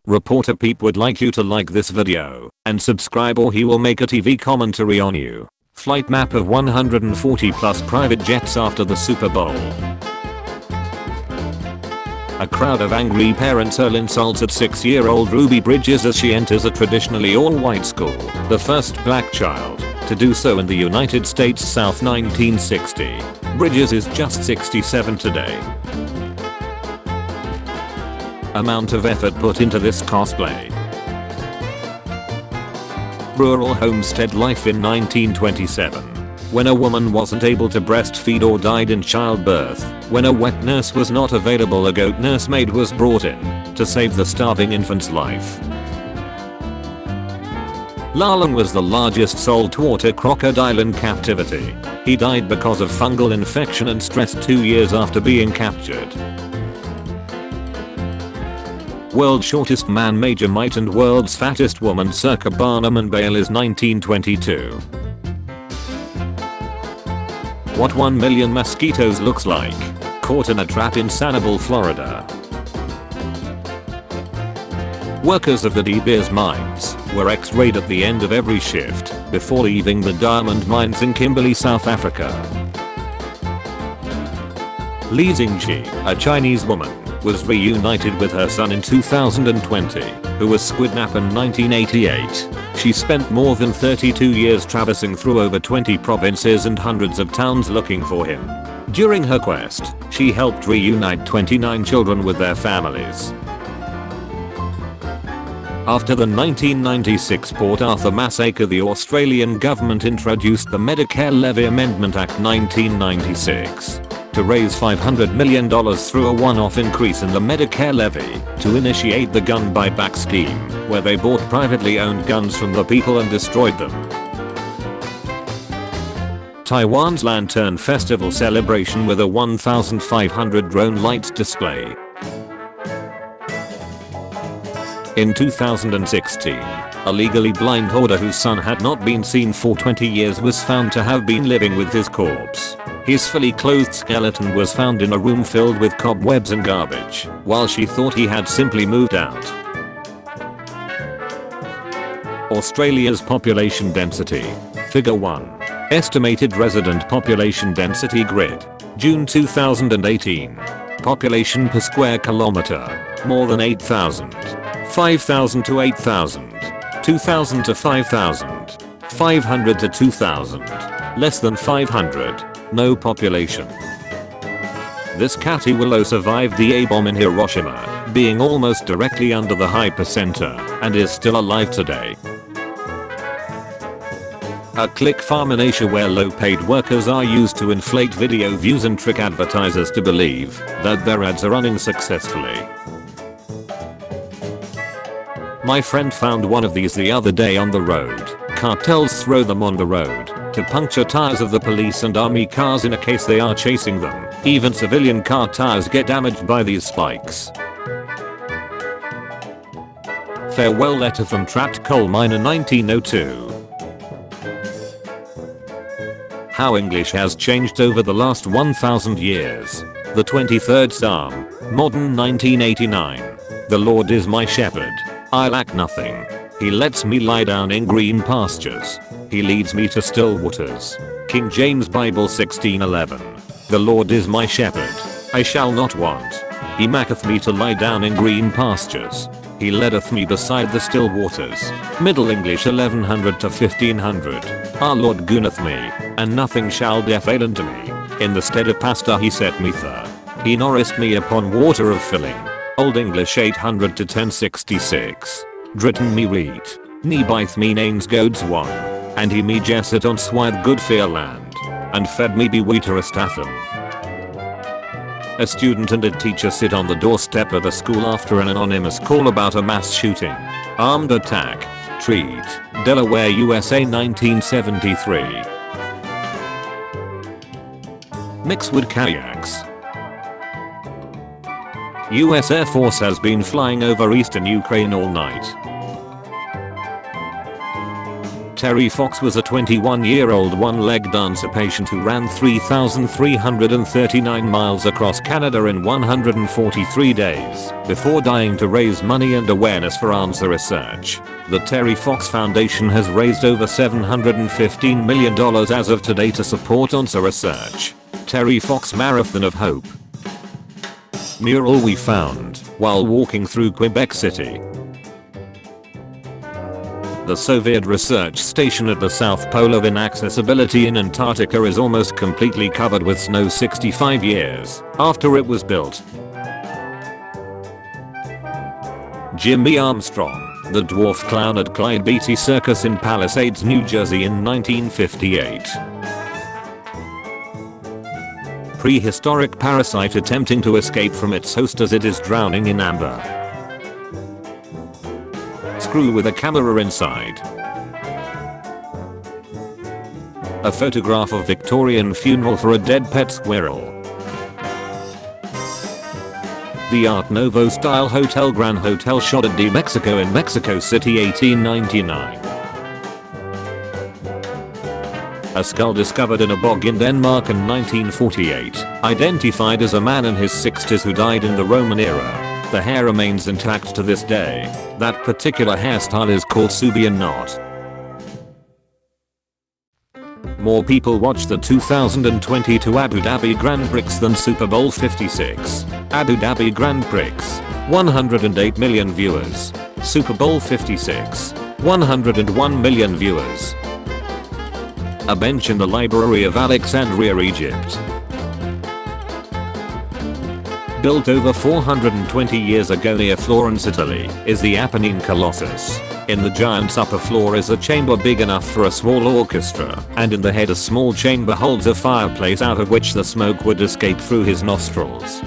Reporter Peep would like you to like this video and subscribe or he will make a TV commentary on you. Flight map of 140 plus private jets after the Super Bowl. A crowd of angry parents hurl insults at 6-year-old Ruby Bridges as she enters a traditionally all-white school, the first black child to do so in the United States South 1960. Bridges is just 67 today. Amount of effort put into this cosplay. Rural homestead life in 1927. When a woman wasn't able to breastfeed or died in childbirth, when a wet nurse was not available, a goat nursemaid was brought in to save the starving infant's life. Lalang was the largest saltwater crocodile in captivity. He died because of fungal infection and stress 2 years after being captured. World's shortest man Major Might and world's fattest woman circa Barnum and Bayle is 1922. What 1 million mosquitoes looks like. Caught in a trap in Sanibel, Florida. Workers of the De Beers mines were x-rayed at the end of every shift before leaving the diamond mines in Kimberley, South Africa. Li Xingqi, a Chinese woman, was reunited with her son in 2020, who was kidnapped in 1988. She spent more than 32 years traversing through over 20 provinces and hundreds of towns looking for him. During her quest, she helped reunite 29 children with their families. After the 1996 Port Arthur massacre, the Australian government introduced the Medicare Levy Amendment Act 1996 to raise $500 million through a one-off increase in the Medicare levy to initiate the gun buyback scheme, where they bought privately owned guns from the people and destroyed them. Taiwan's Lantern Festival celebration with a 1,500 drone lights display. In 2016, a legally blind hoarder whose son had not been seen for 20 years was found to have been living with his corpse. His fully clothed skeleton was found in a room filled with cobwebs and garbage, while she thought he had simply moved out. Australia's population density. Figure 1. Estimated resident population density grid. June 2018. Population per square kilometer. More than 8,000. 5,000 to 8,000. 2,000 to 5,000. 500 to 2,000. Less than 500. No population. This catty willow survived the A-bomb in Hiroshima, being almost directly under the hypercenter, and is still alive today. A click farm in Asia where low-paid workers are used to inflate video views and trick advertisers to believe that their ads are running successfully. My friend found one of these the other day on the road. Cartels throw them on the road to puncture tires of the police and army cars in a case they are chasing them. Even civilian car tires get damaged by these spikes. Farewell letter from trapped coal miner 1902. How English has changed over the last 1,000 years. The 23rd Psalm, modern 1989. The Lord is my shepherd. I lack nothing. He lets me lie down in green pastures. He leads me to still waters. King James Bible 16:11. The Lord is my shepherd. I shall not want. He maketh me to lie down in green pastures. He leadeth me beside the still waters. Middle English 1100 to 1500. Our Lord gooneth me, and nothing shall defail unto me. In the stead of pasta he set me thir. He nourisheth me upon water of filling. Old English 800 to 1066. Dritten me read. Ni byth me names goads one. And he me jesset on swithe good fear land. And fed me be wheater astatham. A student and a teacher sit on the doorstep of a school after an anonymous call about a mass shooting. Armed attack. Treat. Delaware, USA 1973. Mixedwood kayaks. US Air Force has been flying over eastern Ukraine all night. Terry Fox was a 21-year-old one-leg dancer patient who ran 3,339 miles across Canada in 143 days before dying to raise money and awareness for cancer research. The Terry Fox Foundation has raised over $715 million as of today to support cancer research. Terry Fox Marathon of Hope. Mural we found while walking through Quebec City. The Soviet research station at the South Pole of Inaccessibility in Antarctica is almost completely covered with snow 65 years after it was built. Jimmy Armstrong, the dwarf clown at Clyde Beatty Circus in Palisades, New Jersey in 1958. Prehistoric parasite attempting to escape from its host as it is drowning in amber. Screw with a camera inside. A photograph of Victorian funeral for a dead pet squirrel. The Art Nouveau style Hotel Gran Hotel shot at de Mexico in Mexico City 1899. A skull discovered in a bog in Denmark in 1948, identified as a man in his 60s who died in the Roman era. The hair remains intact to this day. That particular hairstyle is called Subian knot. More people watched the 2022 Abu Dhabi Grand Prix than Super Bowl 56. Abu Dhabi Grand Prix, 108 million viewers. Super Bowl 56, 101 million viewers. A bench in the Library of Alexandria, Egypt. Built over 420 years ago near Florence, Italy, is the Apennine Colossus. In the giant's upper floor is a chamber big enough for a small orchestra, and in the head a small chamber holds a fireplace out of which the smoke would escape through his nostrils.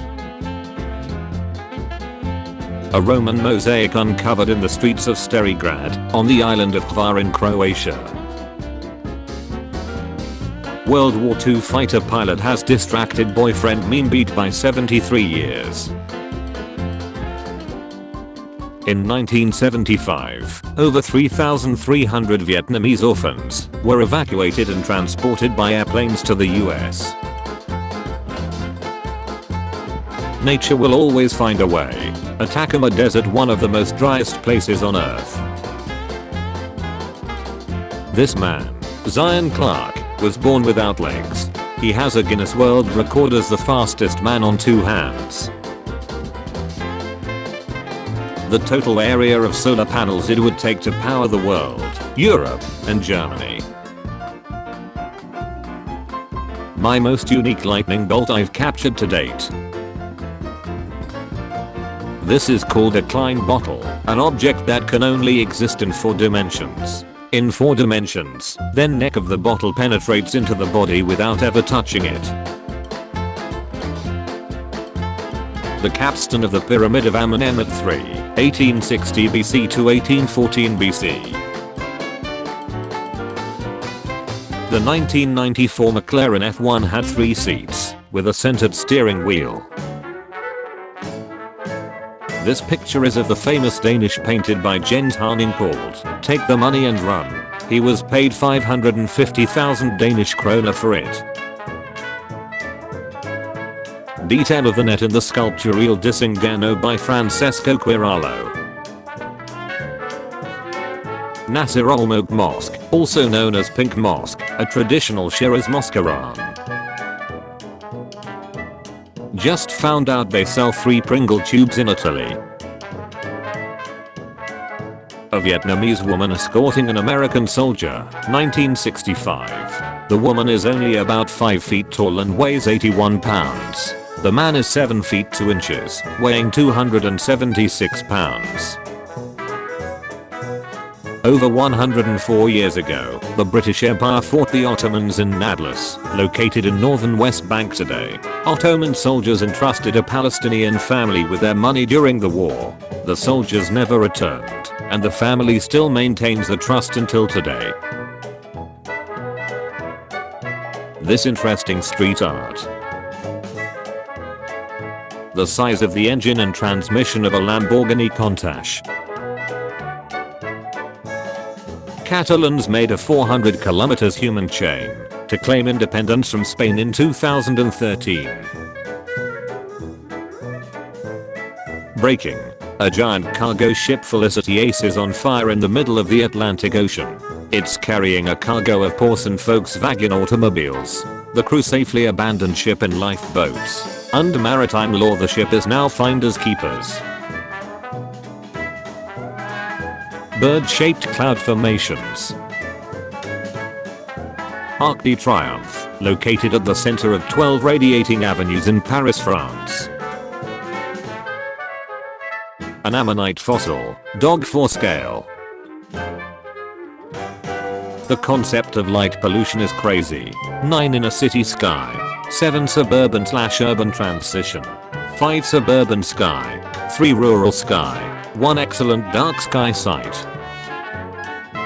A Roman mosaic uncovered in the streets of Starigrad, on the island of Hvar in Croatia. World War II fighter pilot has distracted boyfriend meme beat by 73 years. In 1975, over 3,300 Vietnamese orphans were evacuated and transported by airplanes to the US. Nature will always find a way. Atacama Desert, one of the most driest places on Earth. This man, Zion Clark, was born without legs. He has a Guinness World Record as the fastest man on 2 hands. The total area of solar panels it would take to power the world, Europe, and Germany. My most unique lightning bolt I've captured to date. This is called a Klein bottle, an object that can only exist in 4 dimensions. In 4 dimensions, then neck of the bottle penetrates into the body without ever touching it. The capstone of the Pyramid of Amenemhat III, 1860 BC to 1814 BC. The 1994 McLaren F1 had 3 seats, with a centered steering wheel. This picture is of the famous Danish painted by Jens Harning called "Take the Money and Run." He was paid 550,000 Danish kroner for it. Detail of the net in the sculpture Il Disingano by Francesco Quiralo. Nasir Olmogh Mosque, also known as Pink Mosque, a traditional Shiraz Mosque, Iran. Just found out they sell free Pringle tubes in Italy. A Vietnamese woman escorting an American soldier, 1965. The woman is only about 5 feet tall and weighs 81 pounds. The man is 7 feet 2 inches, weighing 276 pounds. Over 104 years ago, the British Empire fought the Ottomans in Nablus, located in northern West Bank today. Ottoman soldiers entrusted a Palestinian family with their money during the war. The soldiers never returned, and the family still maintains the trust until today. This interesting street art. The size of the engine and transmission of a Lamborghini Countach. Catalans made a 400 kilometers human chain to claim independence from Spain in 2013. Breaking. A giant cargo ship Felicity Ace is on fire in the middle of the Atlantic Ocean. It's carrying a cargo of Porsche Volkswagen automobiles. The crew safely abandoned ship in lifeboats. Under maritime law, the ship is now finders keepers. Bird-shaped cloud formations. Arc de Triomphe, located at the center of 12 radiating avenues in Paris, France. An ammonite fossil, dog forescale. The concept of light pollution is crazy. 9 in a city sky, 7 suburban/urban transition, 5 suburban sky, 3 rural sky, 1 excellent dark sky site.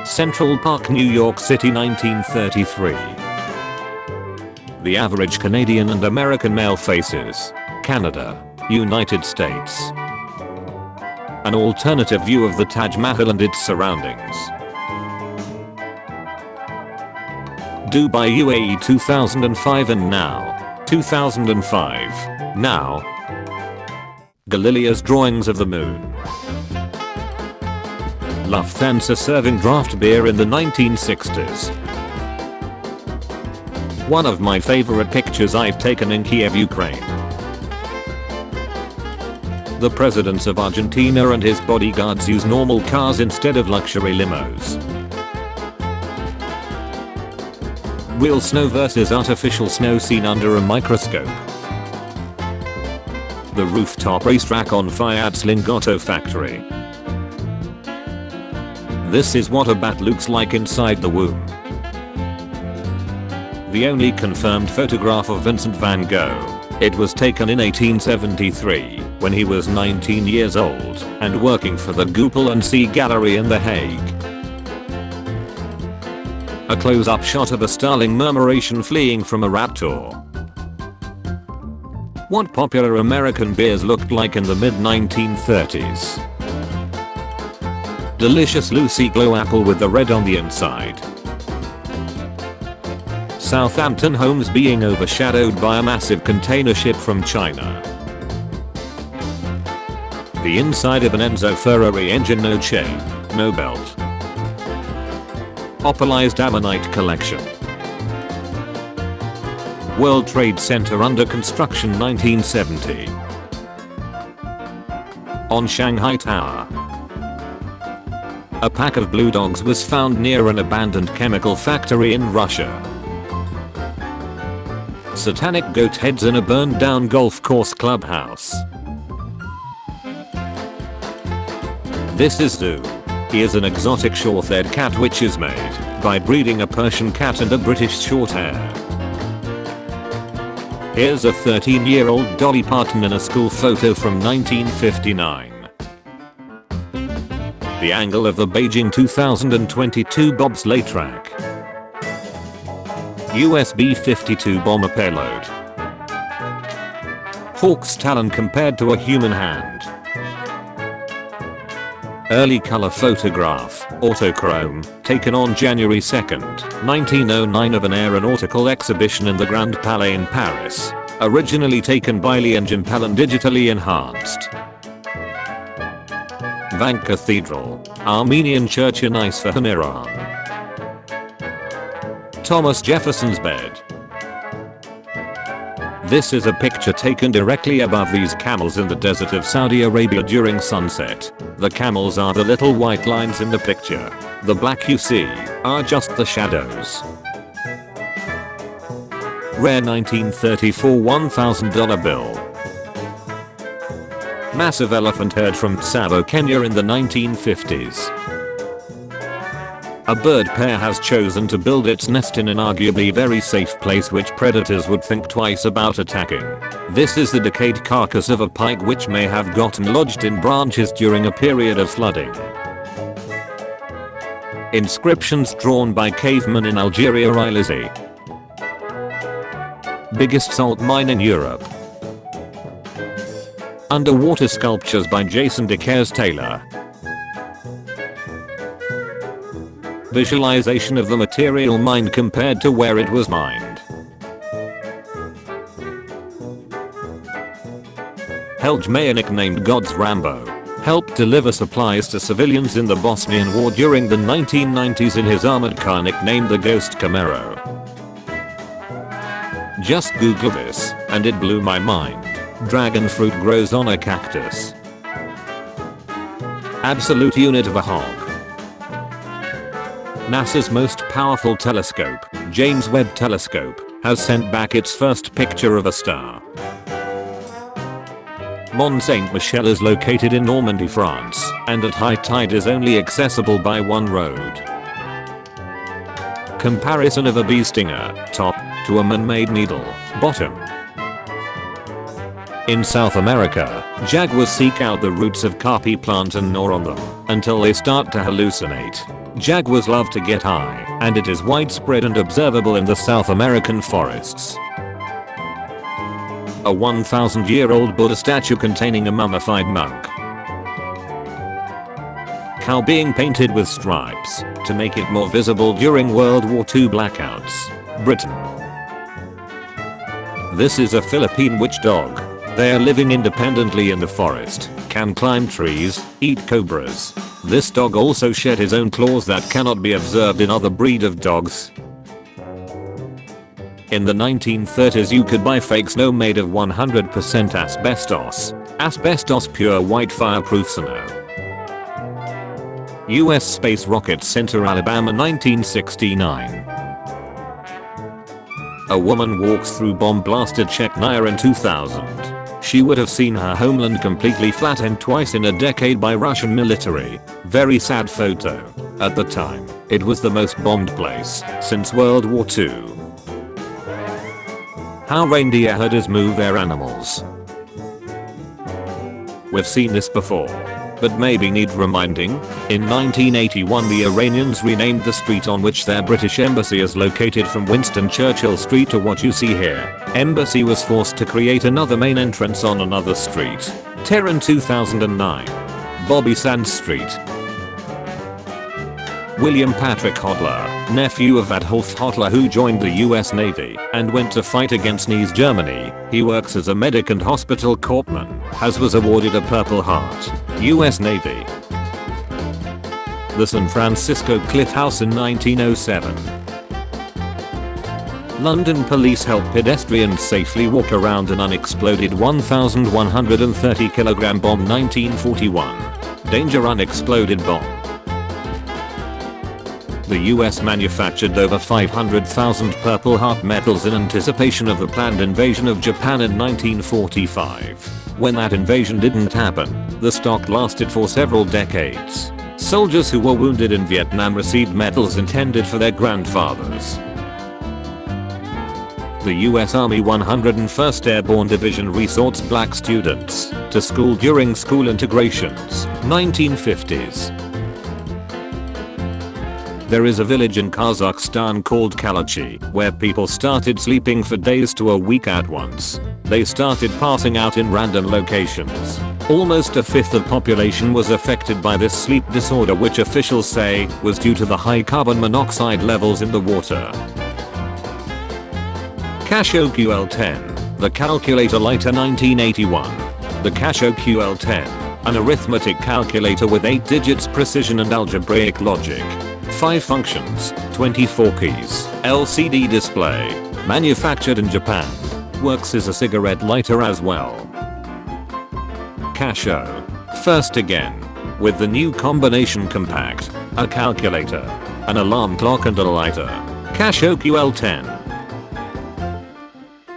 Central Park, New York City, 1933. The average Canadian and American male faces. Canada, United States. An alternative view of the Taj Mahal and its surroundings. Dubai, UAE, 2005 and now. 2005. Now. Galileo's drawings of the moon. Lufthansa serving draft beer in the 1960s. One of my favorite pictures I've taken in Kiev, Ukraine. The presidents of Argentina and his bodyguards use normal cars instead of luxury limos. Real snow versus artificial snow seen under a microscope. The rooftop racetrack on Fiat's Lingotto factory. This is what a bat looks like inside the womb. The only confirmed photograph of Vincent van Gogh. It was taken in 1873, when he was 19 years old and working for the Goupil and Sea Gallery in The Hague. A close-up shot of a starling murmuration fleeing from a raptor. What popular American beers looked like in the mid-1930s. Delicious Lucy Glow apple with the red on the inside. Southampton homes being overshadowed by a massive container ship from China. The inside of an Enzo Ferrari engine, no chain, no belt. Opalized ammonite collection. World Trade Center under construction, 1970. On Shanghai Tower. A pack of blue dogs was found near an abandoned chemical factory in Russia. Satanic goat heads in a burned down golf course clubhouse. This is Zoo. He is an exotic short-haired cat which is made by breeding a Persian cat and a British Shorthair. Here's a 13-year-old Dolly Parton in a school photo from 1959. The angle of the Beijing 2022 bobsleigh track. USB-52 bomber payload. Hawk's talon compared to a human hand. Early color photograph, autochrome, taken on January 2nd, 1909 of an aeronautical exhibition in the Grand Palais in Paris. Originally taken by Lian Jimpel and digitally enhanced. Van Cathedral, Armenian church in Isfahan, Iran. Thomas Jefferson's bed. This is a picture taken directly above these camels in the desert of Saudi Arabia during sunset. The camels are the little white lines in the picture. The black you see are just the shadows. Rare 1934 $1,000 bill. Massive elephant herd from Tsavo, Kenya in the 1950s. A bird pair has chosen to build its nest in an arguably very safe place which predators would think twice about attacking. This is the decayed carcass of a pike which may have gotten lodged in branches during a period of flooding. Inscriptions drawn by cavemen in Algeria, Illizi. Biggest salt mine in Europe. Underwater sculptures by Jason DeCaires Taylor. Visualization of the material mined compared to where it was mined. Helge nicknamed God's Rambo, helped deliver supplies to civilians in the Bosnian War during the 1990s in his armored car nicknamed the Ghost Camaro. Just Google this, and it blew my mind. Dragonfruit grows on a cactus. Absolute unit of a hog. NASA's most powerful telescope, James Webb Telescope, has sent back its first picture of a star. Mont Saint-Michel is located in Normandy, France, and at high tide is only accessible by one road. Comparison of a bee stinger, top, to a man-made needle, bottom. In South America, jaguars seek out the roots of carpi plant and gnaw on them until they start to hallucinate. Jaguars love to get high, and it is widespread and observable in the South American forests. A 1,000-year-old Buddha statue containing a mummified monk. Cow being painted with stripes to make it more visible during World War II blackouts. Britain. This is a Philippine witch dog. They are living independently in the forest, can climb trees, eat cobras. This dog also shed his own claws that cannot be observed in other breed of dogs. In the 1930s you could buy fake snow made of 100% asbestos. Asbestos pure white fireproof snow. US Space Rocket Center, Alabama, 1969. A woman walks through bomb-blasted Chechnya in 2000. She would have seen her homeland completely flattened twice in a decade by Russian military. Very sad photo. At the time, it was the most bombed place since World War II. How reindeer herders move their animals. We've seen this before, but maybe need reminding. In 1981 the Iranians renamed the street on which their British embassy is located from Winston Churchill Street to what you see here. Embassy was forced to create another main entrance on another street. Tehran, 2009. Bobby Sands Street. William Patrick Hodler, nephew of Adolf Hitler who joined the US Navy and went to fight against Nazi Germany. He works as a medic and hospital corpsman, as was awarded a Purple Heart. US Navy. The San Francisco Cliff House in 1907. London police help pedestrians safely walk around an unexploded 1,130 kilogram bomb, 1941. Danger unexploded bomb. The US manufactured over 500,000 Purple Heart medals in anticipation of the planned invasion of Japan in 1945. When that invasion didn't happen, the stock lasted for several decades. Soldiers who were wounded in Vietnam received medals intended for their grandfathers. The US Army 101st Airborne Division resorts black students to school during school integrations, 1950s. There is a village in Kazakhstan called Kalachi where people started sleeping for days to a week at once. They started passing out in random locations. Almost a fifth of population was affected by this sleep disorder, which officials say was due to the high carbon monoxide levels in the water. Casio QL-10, the calculator lighter, 1981. The Casio QL-10, an arithmetic calculator with 8 digits precision and algebraic logic. 5 functions, 24 keys, LCD display. Manufactured in Japan. Works as a cigarette lighter as well. Casio. First again. With the new combination compact, a calculator, an alarm clock and a lighter. Casio QL-10.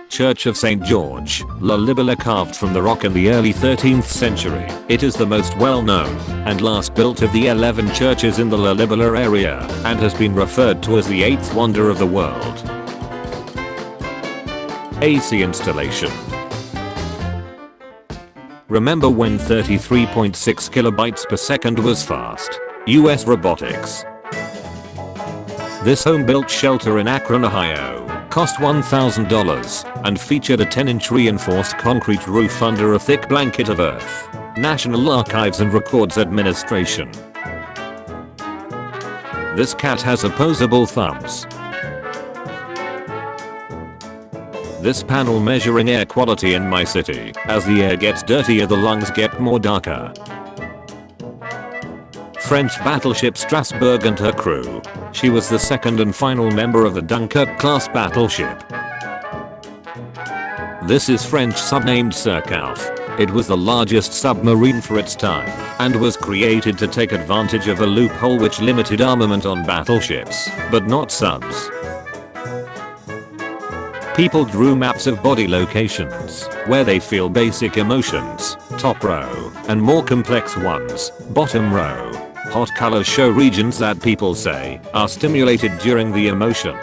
Church of St. George, La Libella, carved from the rock in the early 13th century. It is the most well-known and last built of the 11 churches in the La Libella area and has been referred to as the 8th wonder of the world. AC installation. Remember when 33.6 kilobytes per second was fast? US robotics. This home-built shelter in Akron, Ohio, cost $1,000 and featured a 10-inch reinforced concrete roof under a thick blanket of earth. National Archives and Records Administration. This cat has opposable thumbs. This panel measuring air quality in my city. As the air gets dirtier, the lungs get more darker. French battleship Strasbourg and her crew. She was the second and final member of the Dunkirk-class battleship. This is French subnamed Surcouf. It was the largest submarine for its time, and was created to take advantage of a loophole which limited armament on battleships, but not subs. People drew maps of body locations, where they feel basic emotions, top row, and more complex ones, bottom row. Hot colors show regions that people say are stimulated during the emotion.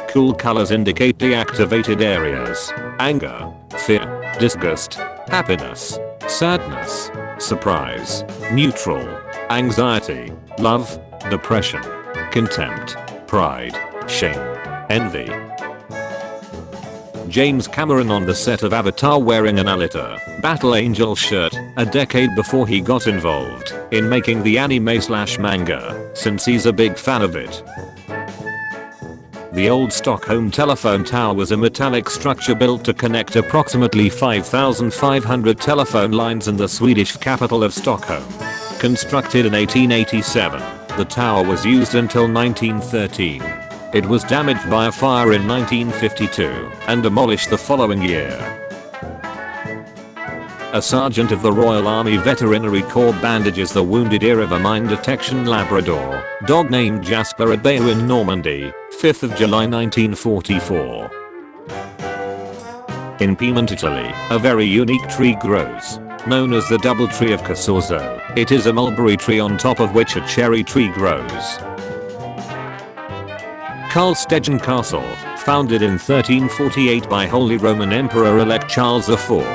Cool colors indicate deactivated areas: anger, fear, disgust, happiness, sadness, surprise, neutral, anxiety, love, depression, contempt, pride, shame, envy. James Cameron on the set of Avatar wearing an Alita Battle Angel shirt a decade before he got involved in making the anime/manga, since he's a big fan of it. The old Stockholm telephone tower was a metallic structure built to connect approximately 5,500 telephone lines in the Swedish capital of Stockholm. Constructed in 1887, the tower was used until 1913. It was damaged by a fire in 1952 and demolished the following year. A sergeant of the Royal Army Veterinary Corps bandages the wounded ear of a mine detection Labrador dog named Jasper at Bayeux in Normandy, 5th of July 1944. In Piedmont, Italy, a very unique tree grows, known as the double tree of Casorzo. It is a mulberry tree on top of which a cherry tree grows. Karlstegen Castle, founded in 1348 by Holy Roman Emperor-elect Charles IV,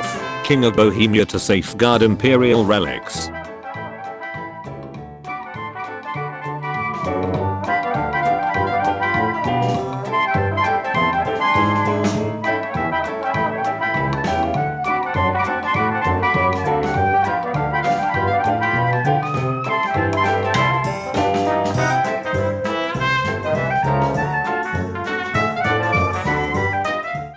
King of Bohemia, to safeguard imperial relics.